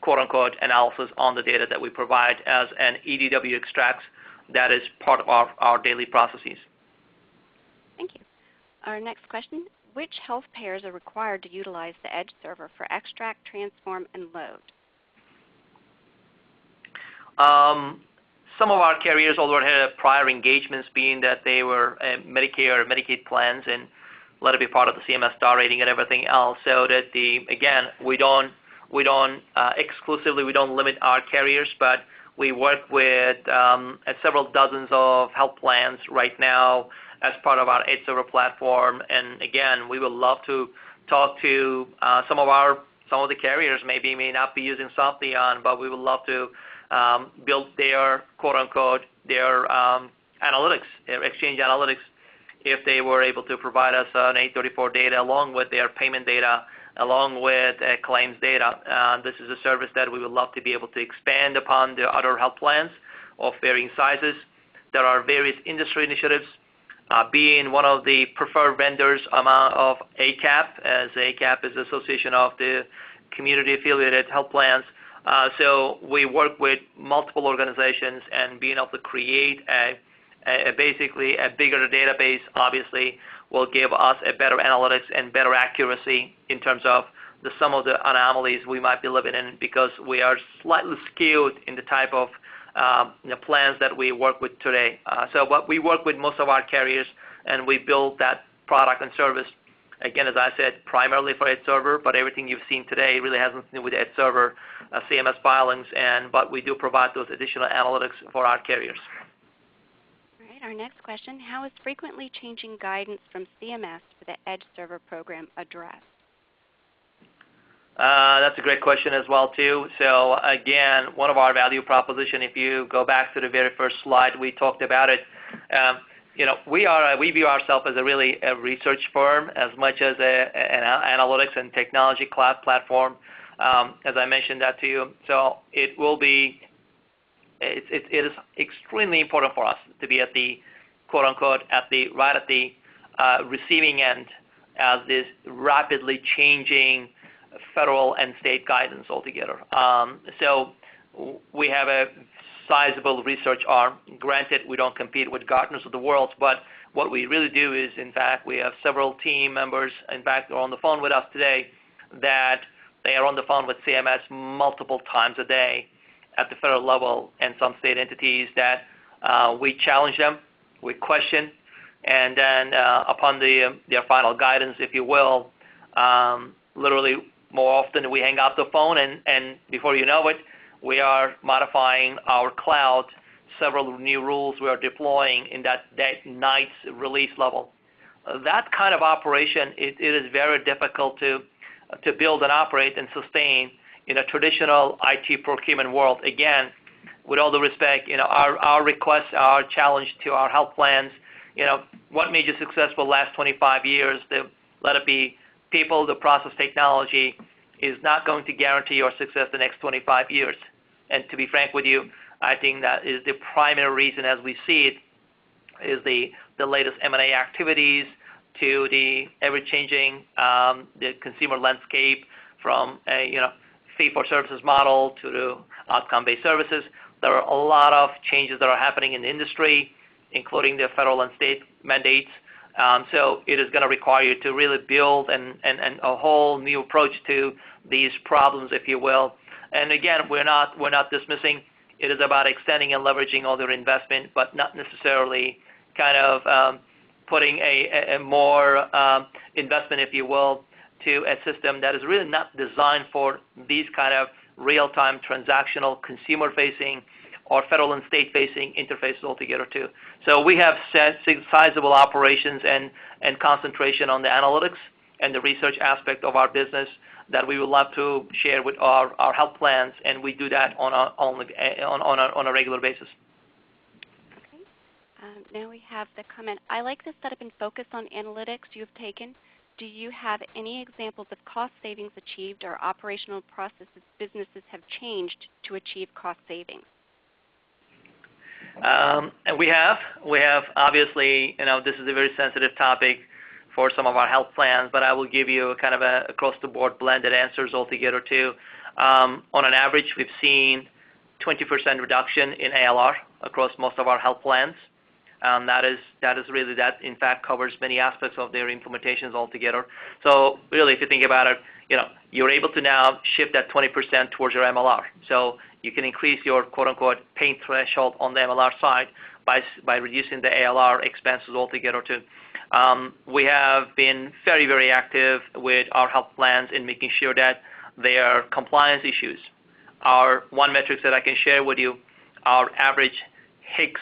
quote-unquote analysis on the data that we provide as an EDW extracts that is part of our daily processes. Thank you. Our next question, which health payers are required to utilize the edge server for extract, transform, and load? Some of our carriers already had prior engagements, being that they were Medicare or Medicaid plans and let it be part of the CMS star rating and everything else. So that we don't exclusively, we don't limit our carriers, but we work with several dozens of health plans right now as part of our edge server platform. And again, we would love to talk to some of the carriers. Maybe may not be using Softheon, but we would love to build their quote-unquote their analytics, their exchange analytics, if they were able to provide us an 834 data along with their payment data, along with claims data. This is a service that we would love to be able to expand upon the other health plans of varying sizes. There are various industry initiatives, being one of the preferred vendors of ACAP, as ACAP is the Association of the Community Affiliated Health Plans. So we work with multiple organizations, and being able to create basically a bigger database obviously will give us a better analytics and better accuracy in terms of some of the anomalies we might be living in, because we are slightly skewed in the type of plans that we work with today. But we work with most of our carriers, and we build that product and service, again, as I said, primarily for edge server, but everything you've seen today really has nothing to do with edge server, CMS filings, but we do provide those additional analytics for our carriers. All right, our next question, how is frequently changing guidance from CMS for the edge server program addressed? That's a great question as well too. So again, one of our value proposition, if you go back to the very first slide, we talked about it. We view ourselves as a research firm as much as an analytics and technology cloud platform. As I mentioned that to you, so it is extremely important for us to be at the quote unquote right at the receiving end as this rapidly changing federal and state guidance altogether. So we have a sizable research arm. Granted, we don't compete with Gartners of the world, but what we really do is, in fact, we have several team members, in fact, are on the phone with us today, that they are on the phone with CMS multiple times a day, at the federal level and some state entities that we challenge them, we question, and then upon their final guidance, if you will, literally more often we hang up the phone, and before you know it, we are modifying our cloud, several new rules we are deploying in that night's release level. That kind of operation, it is very difficult to build and operate and sustain in a traditional IT procurement world. Again, with all the respect, our request, our challenge to our health plans, what made you successful last 25 years, let it be people, the process technology, is not going to guarantee your success the next 25 years. And to be frank with you, I think that is the primary reason as we see it, is the latest M&A activities to the ever-changing the consumer landscape from a fee-for-services model to the outcome-based services. There are a lot of changes that are happening in the industry, including the federal and state mandates. So it is going to require you to really build and a whole new approach to these problems, if you will. And again, we're not dismissing. It is about extending and leveraging all their investment, but not necessarily kind of putting a more investment, if you will, to a system that is really not designed for these kind of real-time transactional consumer-facing or federal and state-facing interfaces altogether too. So we have sizable operations and concentration on the analytics and the research aspect of our business that we would love to share with our health plans, and we do that on a regular basis. Okay. Now we have the comment, I like the setup and focus on analytics you have taken. Do you have any examples of cost savings achieved or operational processes businesses have changed to achieve cost savings? And we have obviously, this is a very sensitive topic for some of our health plans, but I will give you kind of a across-the-board blended answers altogether too. On an average, we've seen 20% reduction in ALR across most of our health plans. That in fact covers many aspects of their implementations altogether. So really, if you think about it, you're able to now shift that 20% towards your MLR. So you can increase your quote-unquote pain threshold on the MLR side by reducing the ALR expenses altogether too. We have been very, very active with our health plans in making sure that their compliance issues are one metric that I can share with you. Our average HICS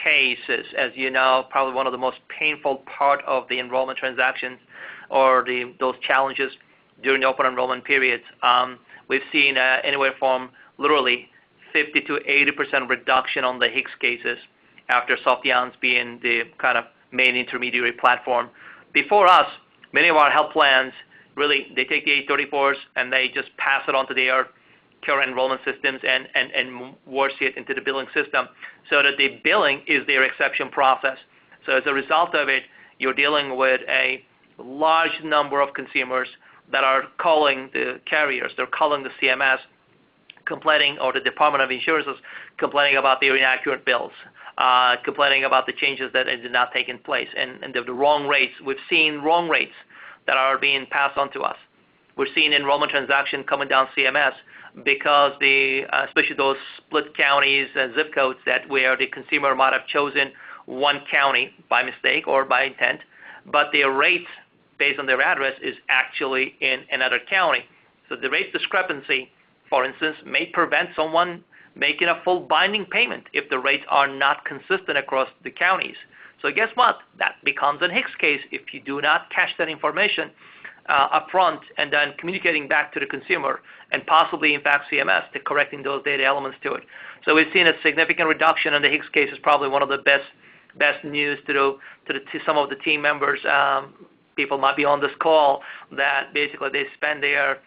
cases, as you know, probably one of the most painful part of the enrollment transactions or those challenges during the open enrollment periods. We've seen anywhere from literally 50 to 80% reduction on the HICS cases after Softheon's being the kind of main intermediary platform. Before us, many of our health plans, really, they take the 834s and they just pass it on to their current enrollment systems and worse it into the billing system so that the billing is their exception process. So as a result of it, you're dealing with a large number of consumers that are calling the carriers, they're calling the CMS, complaining, or the Department of Insurances, complaining about their inaccurate bills, complaining about the changes that did not take in place, and the wrong rates. We've seen wrong rates that are being passed on to us. We're seeing enrollment transaction coming down CMS because especially those split counties and zip codes where the consumer might have chosen one county by mistake or by intent, but their rates based on their address is actually in another county. So the rate discrepancy, for instance, may prevent someone making a full binding payment if the rates are not consistent across the counties. So guess what? That becomes an HICS case if you do not catch that information upfront and then communicating back to the consumer and possibly, in fact, CMS to correcting those data elements to it. So we've seen a significant reduction in the HICS case. Is probably one of the best news to some of the team members. People might be on this call that basically they spend their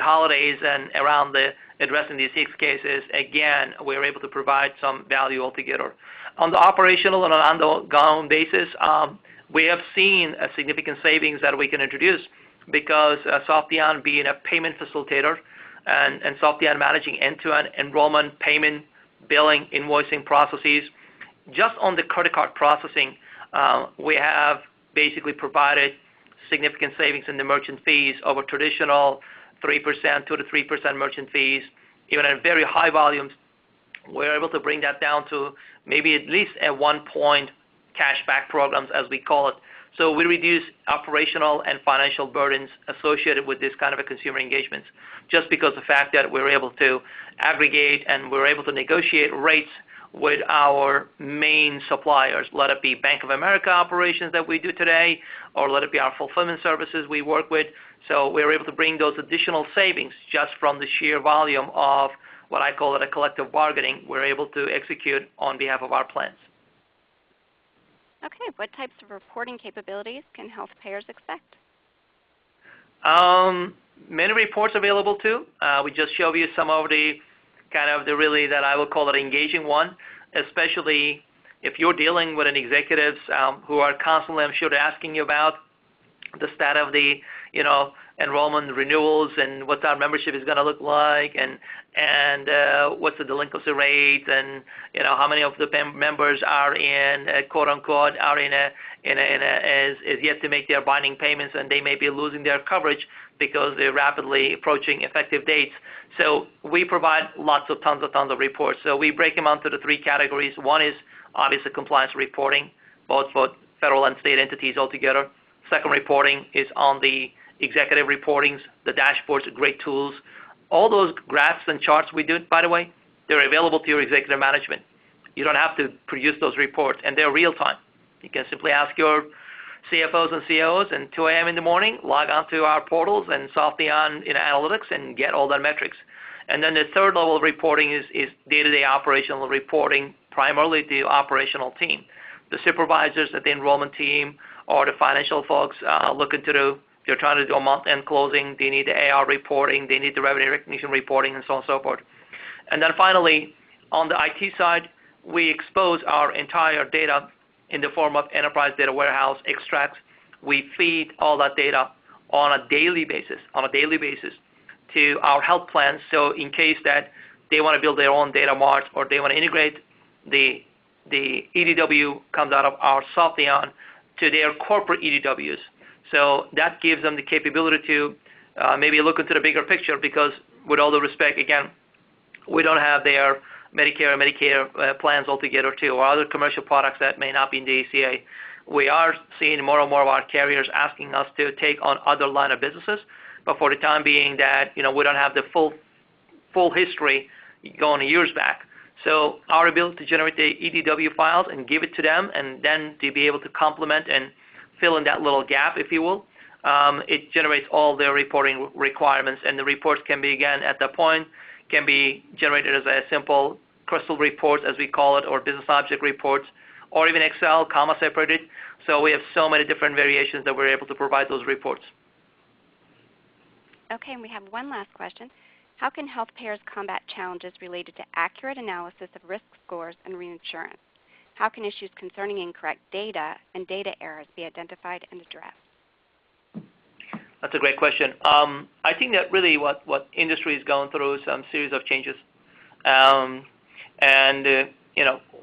holidays and around addressing these HICS cases. Again, we're able to provide some value altogether. On the operational and on an ongoing basis, we have seen a significant savings that we can introduce because Softheon being a payment facilitator and Softheon managing end-to-end enrollment, payment, billing, invoicing processes. Just on the credit card processing, we have basically provided significant savings in the merchant fees over traditional 3%, 2 to 3% merchant fees even at very high volumes, we're able to bring that down to maybe at least a 1 point cashback programs, as we call it. So we reduce operational and financial burdens associated with this kind of a consumer engagements, just because the fact that we're able to aggregate and we're able to negotiate rates with our main suppliers, let it be Bank of America operations that we do today, or let it be our fulfillment services we work with. So we're able to bring those additional savings just from the sheer volume of what I call it a collective bargaining we're able to execute on behalf of our plans. Okay, what types of reporting capabilities can health payers expect? Many reports available too. We just showed you some of the kind of the really that I would call it engaging one, especially if you're dealing with an executives who are constantly, I'm sure, asking you about the stat of the, enrollment renewals and what our membership is going to look like, and what's the delinquency rate, and how many of the members are in quote unquote are in a is yet to make their binding payments, and they may be losing their coverage because they're rapidly approaching effective dates. So we provide tons of reports. So we break them into the 3 categories. One is obviously compliance reporting, both for federal and state entities altogether. Second reporting is on the executive reportings, the dashboards, great tools. All those graphs and charts we do, by the way, they're available to your executive management. You don't have to produce those reports, and they're real time. You can simply ask your CFOs and COOs, and 2 a.m. in the morning, log on to our portals and Softheon analytics and get all that metrics. And then the third level of reporting is day-to-day operational reporting, primarily to the operational team. The supervisors at the enrollment team or the financial folks they're trying to do a month-end closing, they need the AR reporting, they need the revenue recognition reporting, and so on and so forth. And then finally, on the IT side, we expose our entire data in the form of enterprise data warehouse extracts. We feed all that data on a daily basis to our health plans. So in case that they want to build their own data marts or they want to integrate the EDW comes out of our Softheon to their corporate EDWs. So that gives them the capability to maybe look into the bigger picture, because with all the respect, again, we don't have their Medicare and Medicare plans altogether too, or other commercial products that may not be in the ACA. We are seeing more and more of our carriers asking us to take on other line of businesses, but for the time being that, we don't have the full history going years back. So our ability to generate the EDW files and give it to them, and then to be able to complement and fill in that little gap, if you will, it generates all their reporting requirements, and the reports can be, again, at that point, can be generated as a simple crystal reports, as we call it, or business object reports, or even Excel, comma separated. So we have so many different variations that we're able to provide those reports. Okay, and we have one last question. How can health payers combat challenges related to accurate analysis of risk scores and reinsurance? How can issues concerning incorrect data and data errors be identified and addressed? That's a great question. I think that really what industry is going through is some series of changes.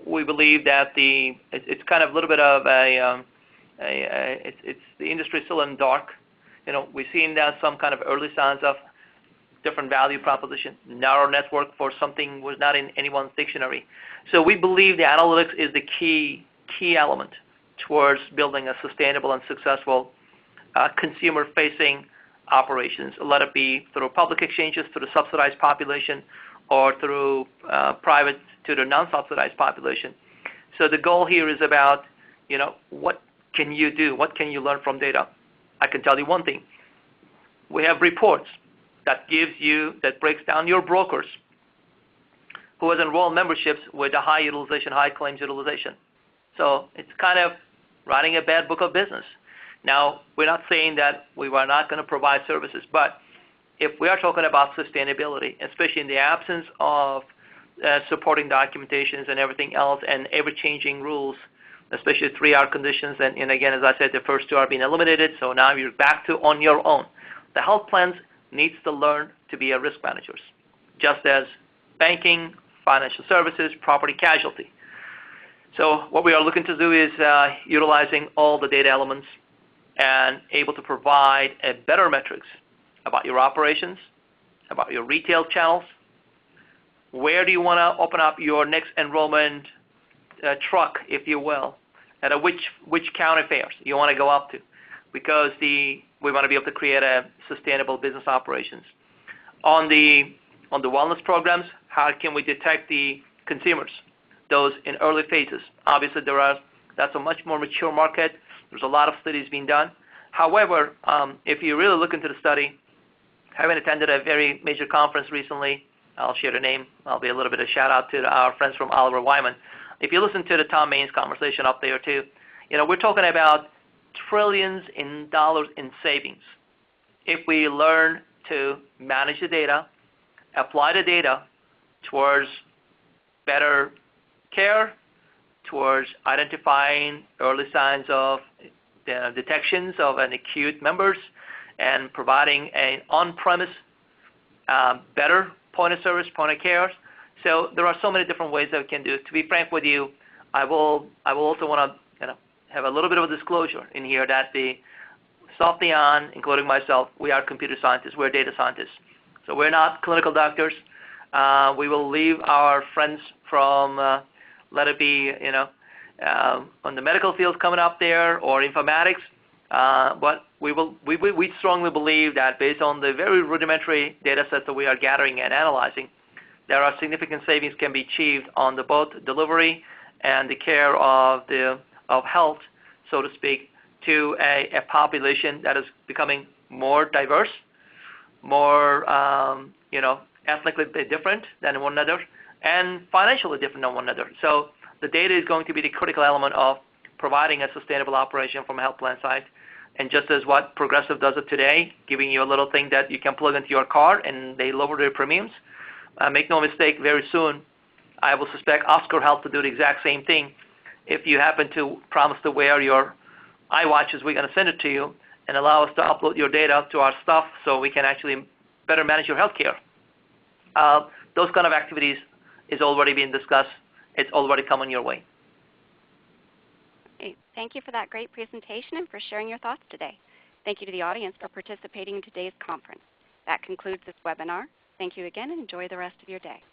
We believe that it's kind of a little bit of it's the industry is still in dark. We've seen that some kind of early signs of different value proposition, narrow network for something was not in anyone's dictionary. So we believe the analytics is the key element towards building a sustainable and successful consumer-facing operations, let it be through public exchanges to the subsidized population, or through private to the non-subsidized population. So the goal here is about, what can you do? What can you learn from data? I can tell you one thing. We have reports that breaks down your brokers who has enrolled memberships with a high utilization, high claims utilization. So it's kind of writing a bad book of business. Now, we're not saying that we are not going to provide services, but if we are talking about sustainability, especially in the absence of supporting documentations and everything else and ever-changing rules, especially 3R conditions, and again, as I said, the first 2 are being eliminated, so now you're back to on your own. The health plans needs to learn to be a risk managers, just as banking, financial services, property casualty. So what we are looking to do is utilizing all the data elements and able to provide a better metrics about your operations, about your retail channels, where do you want to open up your next enrollment truck, if you will, at which county fairs you want to go up to, because we want to be able to create a sustainable business operations. On the wellness programs, how can we detect the consumers, those in early phases? Obviously, that's a much more mature market. There's a lot of studies being done. However, if you really look into the study, having attended a very major conference recently, I'll share the name. I'll be a little bit of shout out to our friends from Oliver Wyman. If you listen to the Tom Main's conversation up there too, we're talking about trillions in dollars in savings if we learn to manage the data, apply the data towards better care, towards identifying early signs of detections of an acute members, and providing an on-premise better point of service, point of care. So there are so many different ways that we can do. To be frank with you, I will also want to have a little bit of a disclosure in here that the Softheon, including myself, we are computer scientists, we're data scientists. So we're not clinical doctors. We will leave our friends from, let it be, on the medical field coming up there or informatics. But we strongly believe that based on the very rudimentary data sets that we are gathering and analyzing, there are significant savings can be achieved on the both delivery and the care of health, so to speak, to a population that is becoming more diverse, more ethnically different than one another, and financially different than one another. So the data is going to be the critical element of providing a sustainable operation from a health plan side. And just as what Progressive does it today, giving you a little thing that you can plug into your car and they lower their premiums, make no mistake, very soon I will suspect Oscar Health to do the exact same thing. If you happen to promise to wear your iWatches, we're going to send it to you and allow us to upload your data to our stuff so we can actually better manage your health care. Those kind of activities is already being discussed. It's already coming your way. Okay. Thank you for that great presentation and for sharing your thoughts today. Thank you to the audience for participating in today's conference. That concludes this webinar. Thank you again and enjoy the rest of your day.